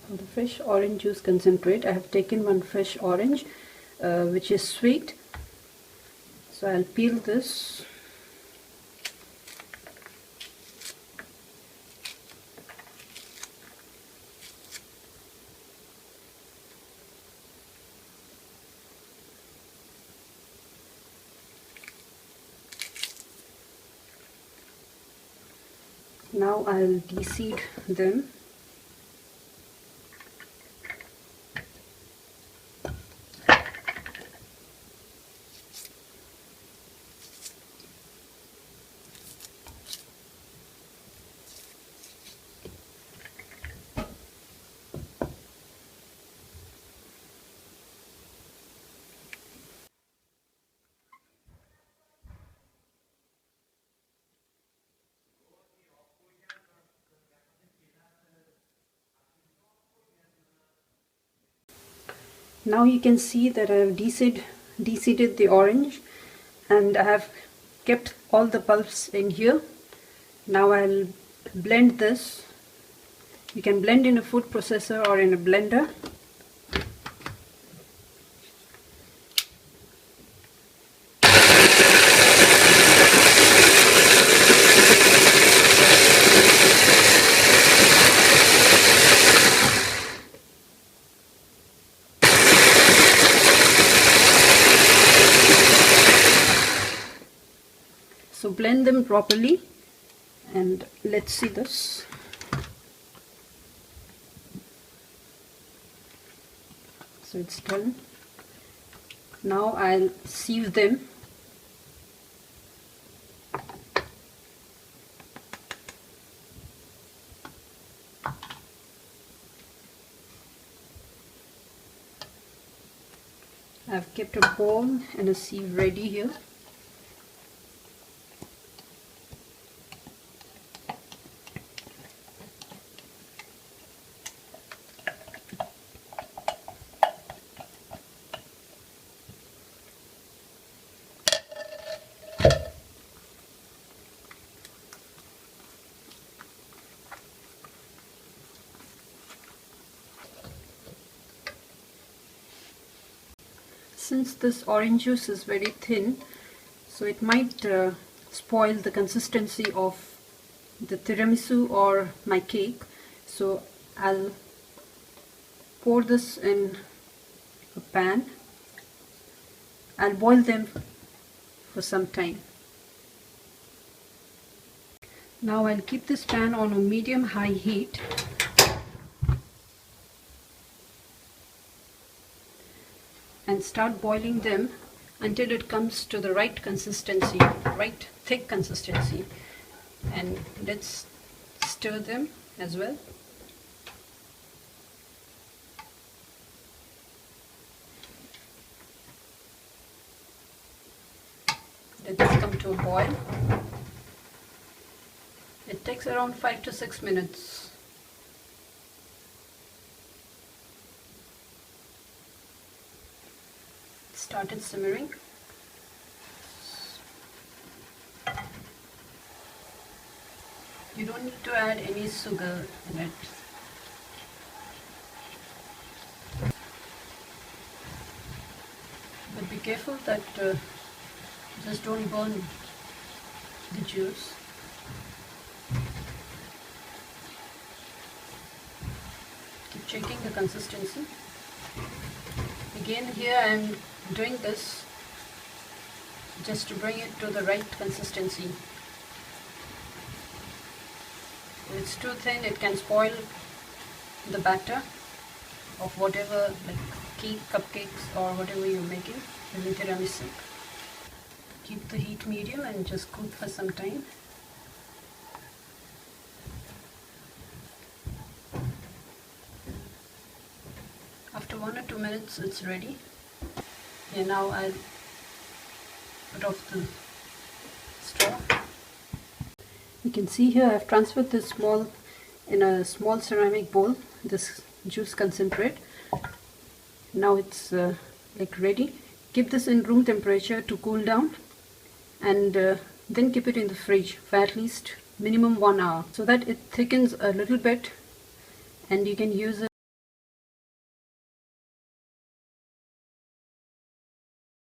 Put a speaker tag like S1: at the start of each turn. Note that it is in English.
S1: the fresh orange juice concentrate. I have taken one fresh orange which is sweet, so I'll peel this. Now I'll deseed them. Now you can see that I have deseeded the orange, and I have kept all the pulps in here. Now I'll blend this. You can blend in a food processor or in a blender. So blend them properly, and let's see this. So it's done. Now I'll sieve them. I've kept a bowl and a sieve ready here. Since this orange juice is very thin, so it might spoil the consistency of the tiramisu or my cake, so I'll pour this in a pan. I'll boil them for some time. Now I'll keep this pan on a medium-high heat. And start boiling them until it comes to the right consistency, right thick consistency. And let's stir them as well. Let this come to a boil. It takes around 5 to 6 minutes. Started simmering. You don't need to add any sugar in it. But be careful that just don't burn the juice. Keep checking the consistency. Again, here I am doing this just to bring it to the right consistency. If it's too thin, it can spoil the batter of whatever, like cake, cupcakes or whatever you're making in tiramisu. Keep the heat medium and just cook for some time. After 1 or 2 minutes, it's ready. And now I'll put off the stove. You can see here I've transferred this in a small ceramic bowl, this juice concentrate. Now it's like ready. Keep this in room temperature to cool down, and then keep it in the fridge for at least minimum 1 hour so that it thickens a little bit and you can use it